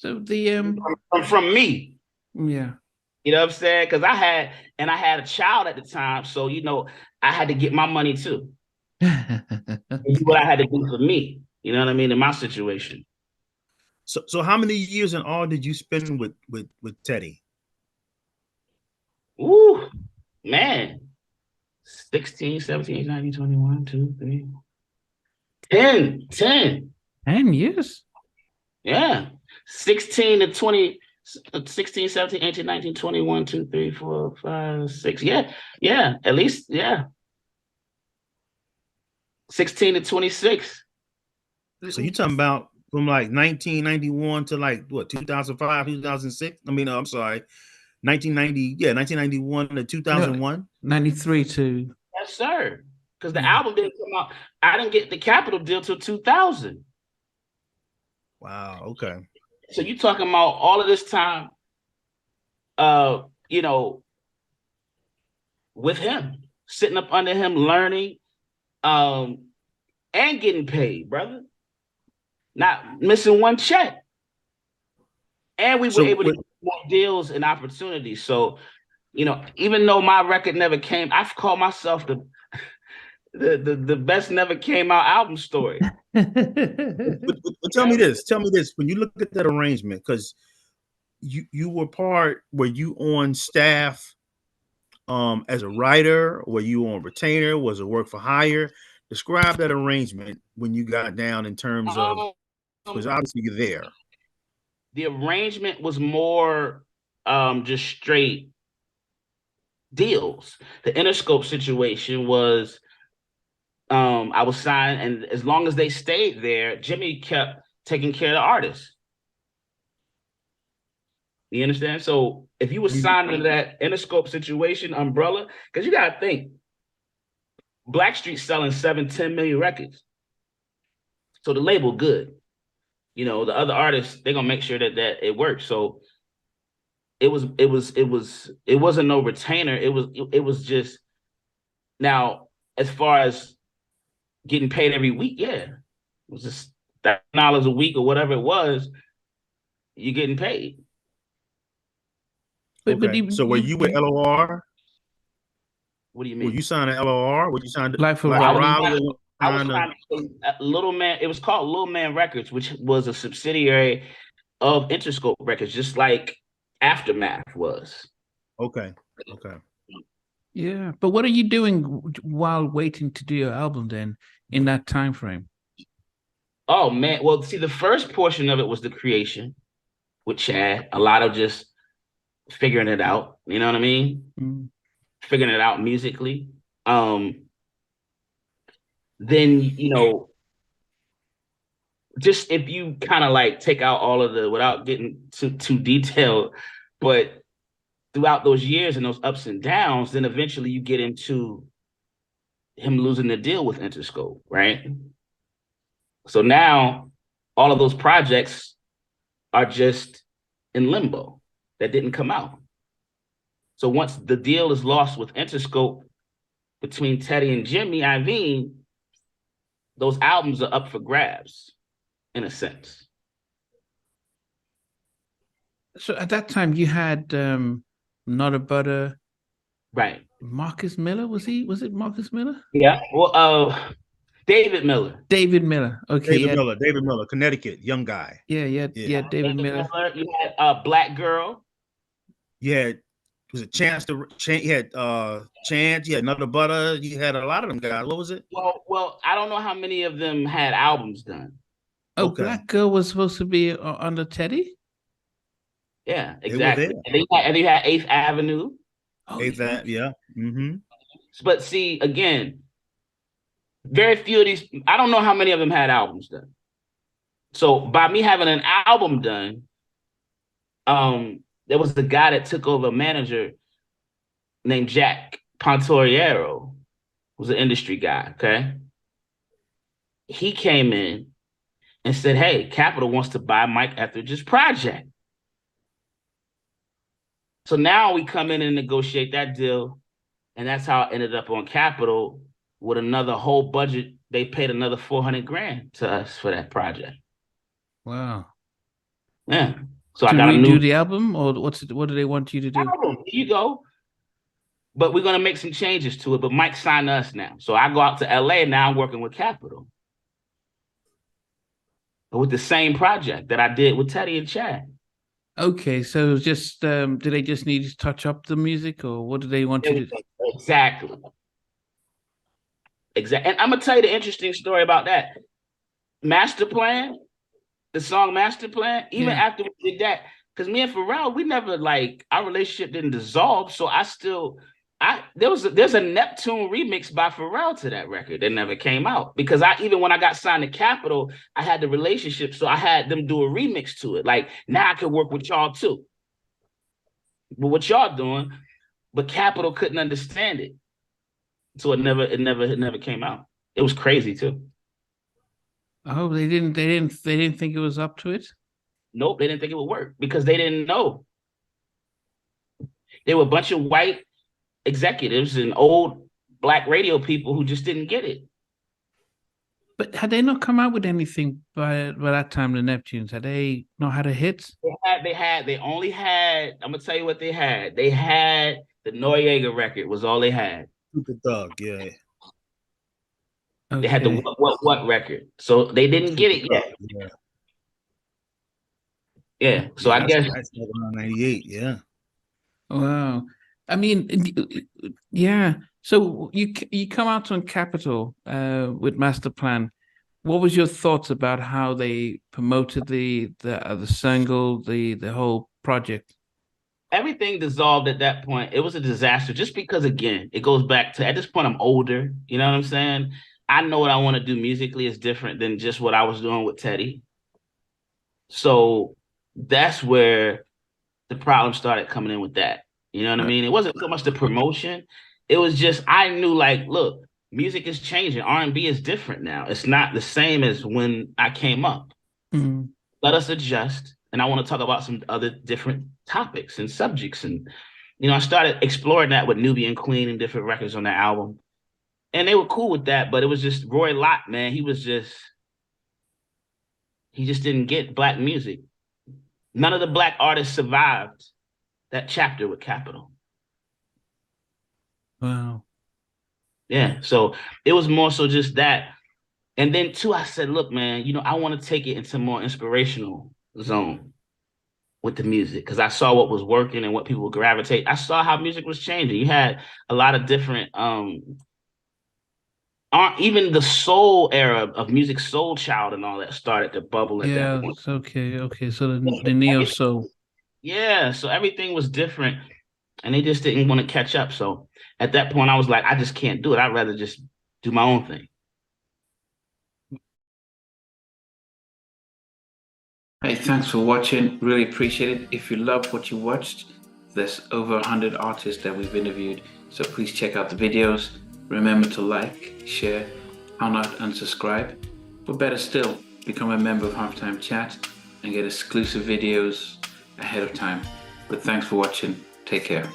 So the from me. Yeah. You know what I'm saying? Because I had a child at the time, so I had to get my money too. And do what I had to do for me. You know what I mean? In my situation. So how many years in all did you spend with Teddy? Ooh, man. 16, 17, 19, 21, 2, 3, 10. 10 years? Yeah. 16 to 20, 16, 17, 18, 19, 21, 2, 3, 4, 5, 6. Yeah. Yeah. At least, yeah. 16 to 26. So you're talking about from like 1991 to like what, 2005, 2006? I mean, I'm sorry, 1991 to 2001. 93 to. Yes, sir. Because the album didn't come out. I didn't get the Capitol deal till 2000. Wow. Okay. So you talking about all of this time, with him, sitting up under him, learning, and getting paid, brother. Not missing one check. And we were able to get more deals and opportunities. So, even though my record never came, I've called myself the best never came out album story. But tell me this. When you look at that arrangement, because you were were you on staff as a writer? Were you on retainer? Was it work for hire? Describe that arrangement when you got down in terms of, because obviously you're there. The arrangement was more just straight deals. The Interscope situation was I was signed, and as long as they stayed there, Jimmy kept taking care of the artists. You understand? So if you were signed to that Interscope situation umbrella, because you gotta think, Blackstreet selling 7-10 million records. So the label good. The other artists, they're gonna make sure that it works. So it wasn't no retainer. It was just, now, as far as getting paid every week, yeah. It was just $1,000 a week or whatever it was, you're getting paid. Okay. So were you with LOR? What do you mean? Were you signed to LOR? Were you signed to Life for Riley? I was signed to Little Man. It was called Little Man Records, which was a subsidiary of Interscope Records, just like Aftermath was. Okay. Yeah, but what are you doing while waiting to do your album then in that time frame? Oh man, well, see, the first portion of it was the creation with Chad. A lot of just figuring it out. You know what I mean? Figuring it out musically. Then just if you kind of like take out all of the, without getting too detailed, but throughout those years and those ups and downs, then eventually you get into him losing the deal with Interscope, right? So now all of those projects are just in limbo that didn't come out. So once the deal is lost with Interscope between Teddy and Jimmy Iovine, those albums are up for grabs, in a sense. So at that time you had Not a Butter. Right. Marcus Miller, was it Marcus Miller? Yeah. Well, David Miller. Okay. David Miller, Connecticut, young guy. Yeah. David Miller. You had Black Girl. Yeah. Was it Chance? You had Chance. You had Not a Butter. You had a lot of them guys. What was it? Well, I don't know how many of them had albums done. Oh, okay. Black Girl was supposed to be under Teddy? Yeah, exactly. And you had 8th Avenue. Oh, 8th Avenue, yeah. Mm-hmm. But see, again, very few of these, I don't know how many of them had albums done. So by me having an album done, there was the guy that took over, a manager named Jack Pontoriero, who's an industry guy, okay? He came in and said, hey, Capitol wants to buy Mike Etheridge's project. So now we come in and negotiate that deal, and that's how it ended up on Capitol with another whole budget. They paid another $400,000 to us for that project. Wow. Yeah. So I To got a redo new the album, or what do they want you to do? album. Here you go. But we're gonna make some changes to it. But Mike signed us now. So I go out to LA now. I'm working with Capitol. With the same project that I did with Teddy and Chad. Okay, so just do they just need to touch up the music, or what do they want you to do? Exactly. And I'm gonna tell you the interesting story about that. Master Plan, the song Master Plan, even after we did that, because me and Pharrell, we never our relationship didn't dissolve. So there's a Neptune remix by Pharrell to that record that never came out, because even when I got signed to Capitol, I had the relationship, so I had them do a remix to it. Like, now I can work with y'all too. But what y'all doing? But Capitol couldn't understand it, so it never came out. It was crazy too. Oh, they didn't think it was up to it? Nope, they didn't think it would work because they didn't know. They were a bunch of white executives and old black radio people who just didn't get it. But had they not come out with anything by that time, the Neptunes? Had they not had a hit? They only had, I'm gonna tell you what they had. They had the Noriega record, was all they had. Stupid Dog, yeah. Okay. They had the what record. So they didn't get it yet. Yeah. So I guess that's 98, yeah. Wow. I mean, yeah. So you come out on Capitol with Master Plan. What was your thoughts about how they promoted the single, the whole project? Everything dissolved at that point. It was a disaster just because, again, it goes back to, at this point, I'm older. You know what I'm saying? I know what I want to do musically is different than just what I was doing with Teddy. So that's where the problem started coming in with that. You know what I mean? It wasn't so much the promotion. It was just, I knew, look, music is changing. R&B is different now. It's not the same as when I came up. Mm-hmm. Let us adjust. And I want to talk about some other different topics and subjects. And, I started exploring that with Nubian Queen and different records on that album. And they were cool with that, but it was just Roy Lott, man. He just didn't get black music. None of the black artists survived that chapter with Capitol. Wow. Yeah, so it was more so just that. And then too, I said, look, man, I want to take it into more inspirational zone with the music, because I saw what was working and what people would gravitate. I saw how music was changing. You had a lot of different even the soul era of music, Soul Child and all that started to bubble at that point. Okay. So the neo soul. Yeah, so everything was different, and they just didn't want to catch up. So at that point, I was like, I just can't do it. I'd rather just do my own thing. Hey, thanks for watching. Really appreciate it. If you love what you watched, there's over 100 artists that we've interviewed. So please check out the videos. Remember to like, share, and unsubscribe. But better still, become a member of Halftime Chat and get exclusive videos ahead of time. But thanks for watching. Take care.